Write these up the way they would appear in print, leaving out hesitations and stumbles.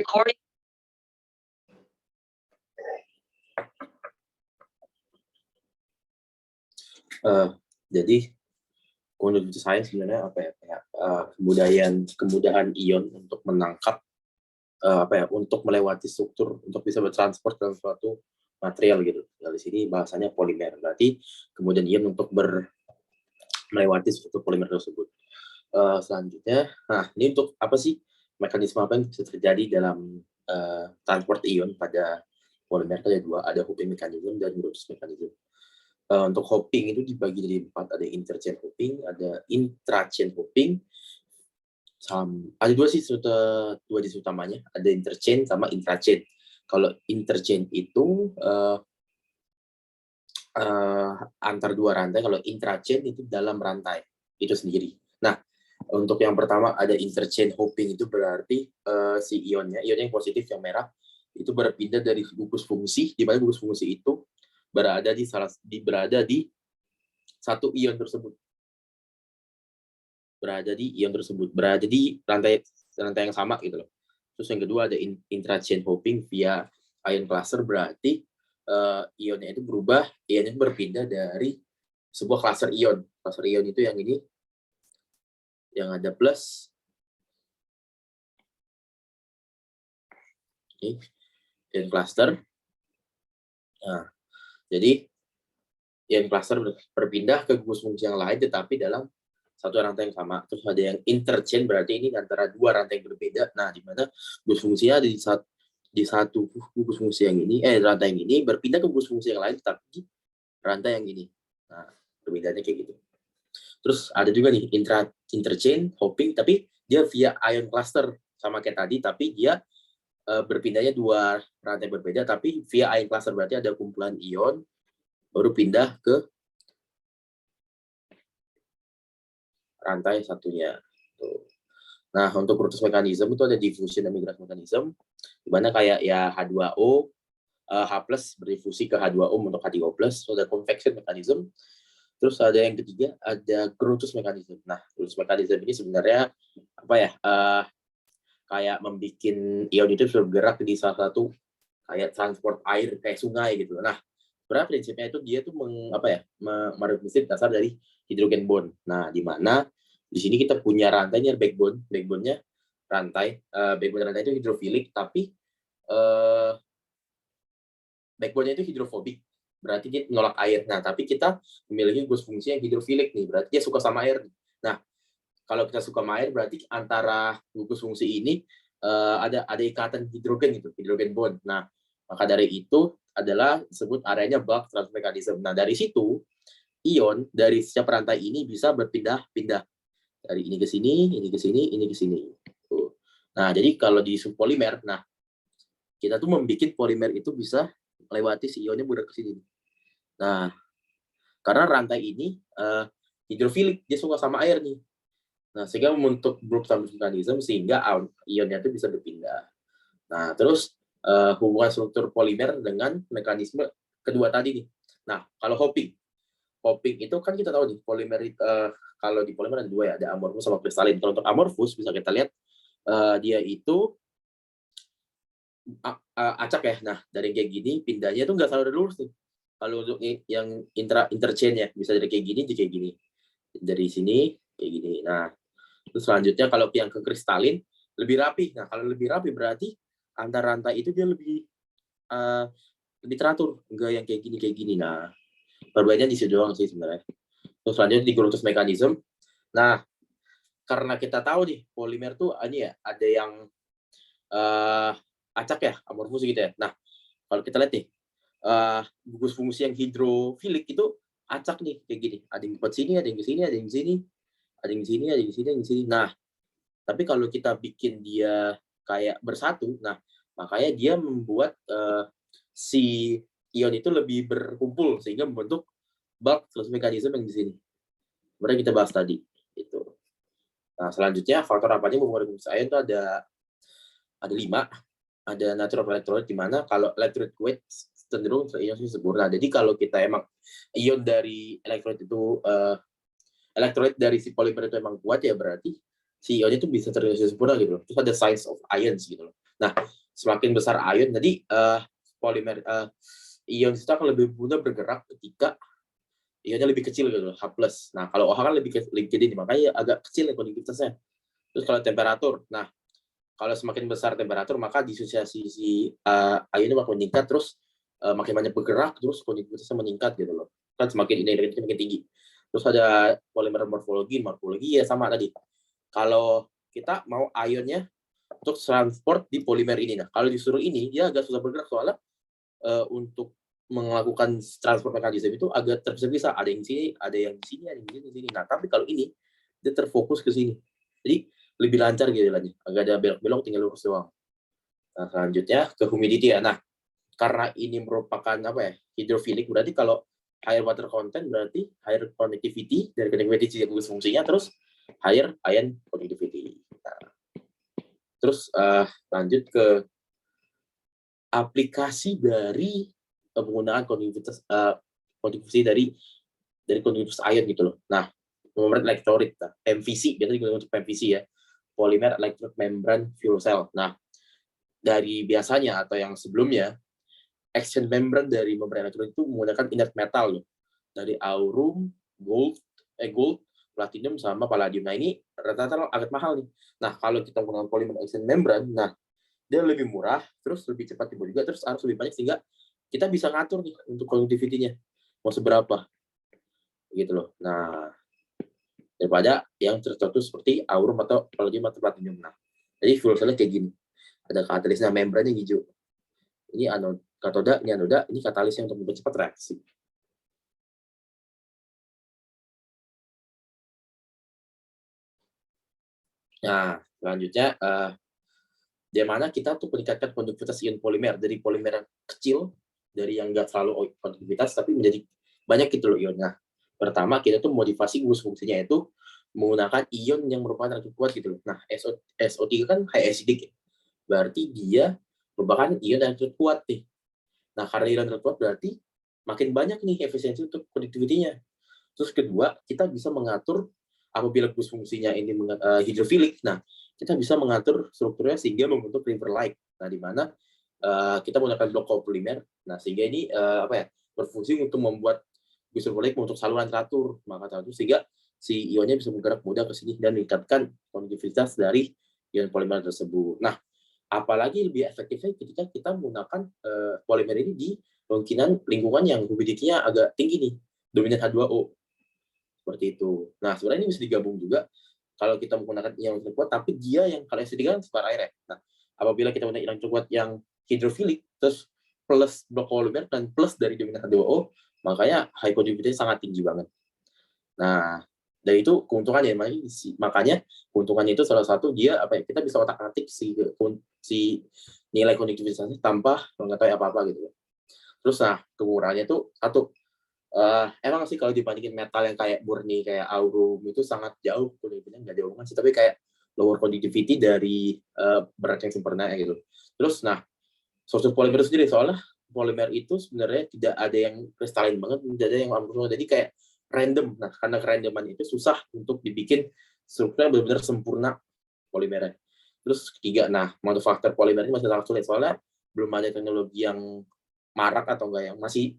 Recording. Jadi menurut saya sebenarnya kemudahan ion untuk menangkap untuk melewati struktur untuk bisa bertransport dalam suatu material gitu. Dari sini bahasanya polimer. Berarti kemudian ion untuk melewati struktur polimer tersebut. Selanjutnya, nah ini untuk apa sih mekanisme apa yang bisa terjadi dalam transport ion pada polimer? Ada dua, ada hopping mechanism dan Grotius mechanism. Untuk hopping itu dibagi jadi 4, ada interchain hopping, ada intrachain hopping, ada dua jenis utamanya, ada interchain sama intrachain. Kalau interchain itu antar dua rantai, kalau intrachain itu dalam rantai itu sendiri. Nah, untuk yang pertama ada interchain hopping, itu berarti si ionnya yang positif yang merah itu berpindah dari gugus fungsi, di mana gugus fungsi itu berada di satu ion tersebut, berada di rantai yang sama gitu loh. Terus yang kedua ada intrachain hopping via ion cluster, berarti ionnya itu berpindah dari sebuah cluster ion. Cluster ion itu yang ini, yang ada plus ini, ion cluster. Nah, jadi ion cluster berpindah ke gugus fungsi yang lain tetapi dalam satu rantai yang sama. Terus ada yang interchain, berarti ini antara dua rantai yang berbeda. Nah, di mana gugus fungsinya di satu gugus fungsi yang ini, rantai yang ini berpindah ke gugus fungsi yang lain tapi rantai yang ini. Nah, perbedaannya kayak gitu. Terus ada juga nih interchain hopping, tapi dia via ion cluster sama kayak tadi, tapi dia berpindahnya dua rantai berbeda tapi via ion cluster, berarti ada kumpulan ion baru pindah ke rantai satunya. Tuh. Nah, untuk Grotius mechanism itu ada diffusion dan migration mechanism, di mana kayak ya H2O, H+ berdifusi ke H2O untuk H3O+, so ada convection mechanism. Terus ada yang ketiga, ada Grotius mechanism. Nah, Grotius mechanism ini sebenarnya kayak membuat ion itu bergerak di salah satu kayak transport air kayak sungai gitu. Nah, sebenarnya prinsipnya itu dia tuh mereduksi dasar dari hidrogen bond. Nah, di mana di sini kita punya rantainya backbone-nya backbone rantai itu hidrofilik, tapi backbone-nya itu hidrofobik, berarti dia menolak air. Nah, tapi kita memiliki gugus fungsi yang hidrofilik nih, berarti dia suka sama air. Nah, kalau kita suka sama air, berarti antara gugus fungsi ini ada ikatan hidrogen gitu, hidrogen bond. Nah, maka dari itu adalah disebut areanya bulk transfer mechanism. Nah, dari situ ion dari setiap rantai ini bisa berpindah-pindah dari ini ke sini, ini ke sini, ini ke sini. Nah, jadi kalau di polimer, nah kita tuh membuat polimer itu bisa melewati si ionnya mudah ke sini. Nah, karena rantai ini hidrofilik, dia suka sama air nih. Nah, sehingga membentuk bulk transfer mechanism sehingga ionnya itu bisa berpindah. Nah, terus hubungan struktur polimer dengan mekanisme kedua tadi nih. Nah, kalau hopping itu kan kita tahu nih polimer, kalau di polimer ada dua ya, ada amorfus sama kristalin. Kalau untuk amorfus bisa kita lihat dia itu acak ya. Nah, dari kayak gini pindahnya tuh nggak selalu lurus nih. Kalau untuk yang interchain ya bisa dari kayak gini jadi kayak gini, dari sini kayak gini. Nah, terus selanjutnya kalau yang ke kristalin lebih rapi. Nah, kalau lebih rapi berarti antar rantai itu dia lebih teratur, enggak yang kayak gini. Nah, perbedaannya di situ doang sih sebenarnya. Terus selanjutnya di Grotius mechanism. Nah, karena kita tahu nih polimer tuh ini ya ada yang acak ya, amorfus gitu ya. Nah, kalau kita lihat nih gugus fungsi yang hidrofilik itu acak nih kayak gini. Ada yang ke sini, ada yang ke sini, ada yang ke sini, ada yang di sini, ada yang di sini, ada yang di sini. Nah, tapi kalau kita bikin dia kayak bersatu, nah makanya dia membuat si ion itu lebih berkumpul sehingga membentuk bulk transfer mechanism yang di sini. Kemudian kita bahas tadi itu. Nah, selanjutnya faktor apanya mempengaruhi fungsi ion itu ada 5. Ada natural electrolyte, di mana kalau electrolyte kuat cenderung terionisis sempurna. Jadi kalau kita emang ion dari electrolyte itu electrolyte dari si polimer itu emang kuat ya, berarti si ionnya itu bisa terionisis sempurna gitu loh. Terus ada science of ions gitu loh. Nah, semakin besar ion, jadi polimer ion itu akan lebih mudah bergerak ketika ionnya lebih kecil gitu, H+. Nah, kalau OH kan lebih gede, makanya agak kecil nih konduktivitasnya. Terus kalau temperatur, nah kalau semakin besar temperatur, maka disosiasi si ionnya makin meningkat, terus makin banyak bergerak, terus konduktivitasnya meningkat gitu loh. Kan semakin energi makin tinggi. Terus ada polimer morfologi ya sama tadi. Kalau kita mau ionnya untuk transport di polimer ini, nah kalau disuruh ini dia agak susah bergerak soalnya untuk melakukan transport mekanisme itu agak terpisah-pisah. Ada yang di sini, ada yang di sini, ada yang di sini. Nah, tapi kalau ini dia terfokus ke sini. Jadi lebih lancar gitu jalannya. Agak ada belok-belok, tinggal lurus doang. Nah, selanjutnya ke humidity ya. Nah, karena ini merupakan apa ya, hidrofilik, berarti kalau higher water content berarti higher conductivity, dari conductivity bagus fungsinya, terus higher ion conductivity. Nah, terus lanjut ke aplikasi dari penggunaan konduktivitas dari konduktivitas ion gitu loh. Nah, membrane elektrolit, MVC, biasanya digunakan untuk MVC ya, polymer electrode membrane fuel cell. Nah, dari biasanya atau yang sebelumnya, exchange membrane dari membrane elektrolit itu menggunakan inert metal loh, dari aurum, gold, platinum sama palladium. Nah, ini rata-rata agak mahal nih. Nah, kalau kita menggunakan polymer exchange membrane, nah dia lebih murah, terus lebih cepat timbul juga, terus harus lebih banyak, sehingga kita bisa ngatur nih untuk conductivity-nya mau seberapa gitu loh. Nah, daripada yang tertentu seperti aurum atau palladium atau platinum. Nah, jadi fuel cell-nya kayak gini, ada katalisnya, membrannya hijau, ini katoda, ini anoda, ini katalisnya untuk mempercepat reaksi. Nah, selanjutnya di mana kita tuh meningkatkan konduktivitas ion polimer dari polimer yang kecil, dari yang nggak terlalu konduktivitas tapi menjadi banyak gitu loh ionnya. Pertama, kita tuh modifikasi gugus fungsinya itu menggunakan ion yang merupakan energi kuat gitu loh. Nah, SO3 kan high acidic ya. Berarti dia merupakan ion yang terkuat nih. Nah, karena ion terkuat berarti makin banyak nih efisiensi untuk konduktivitinya. Terus kedua, kita bisa mengatur apabila gugus fungsinya ini hidrofilik. Nah, kita bisa mengatur strukturnya sehingga membentuk river-like. Nah, di mana kita menggunakan blok kopolimer. Nah, sehingga ini berfungsi untuk membuat gugus fungsi untuk saluran teratur, sehingga si ionnya bisa bergerak mudah ke sini dan meningkatkan konduktivitas dari ion polimer tersebut. Nah, apalagi lebih efektifnya ketika kita menggunakan polimer ini di lingkungan yang humidity-nya agak tinggi nih, dominan H2O. Seperti itu. Nah, sebenarnya ini bisa digabung juga kalau kita menggunakan ion yang kuat, tapi dia yang kalau SO3 kan sukar air ya. Nah, apabila kita menggunakan ion kuat yang hidrofilik, terus plus blok polimer dan plus dari dominan H2O, makanya high conductivity sangat tinggi banget. Nah, dari itu keuntungannya, makanya keuntungannya itu salah satu dia kita bisa otak-atik si nilai konduktivitasnya tanpa mengetahui apa-apa gitu. Terus kekurangannya itu satu, emang sih kalau dibandingin metal yang kayak murni kayak aurum itu sangat jauh, nggak jauh banget sih, tapi kayak lower conductivity dari berat yang sempurna gitu. Terus source polimer sendiri, soalnya polimer itu sebenarnya tidak ada yang kristalin banget, tidak ada yang amorfous, jadi kayak random. Nah, karena kerandoman itu susah untuk dibikin strukturnya benar-benar sempurna polimernya. Terus ketiga, manufaktur polimer ini masih sangat sulit, soalnya belum ada teknologi yang marak atau enggak yang masih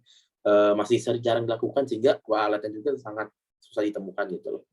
jarang dilakukan, sehingga alatnya juga sangat susah ditemukan gitu loh.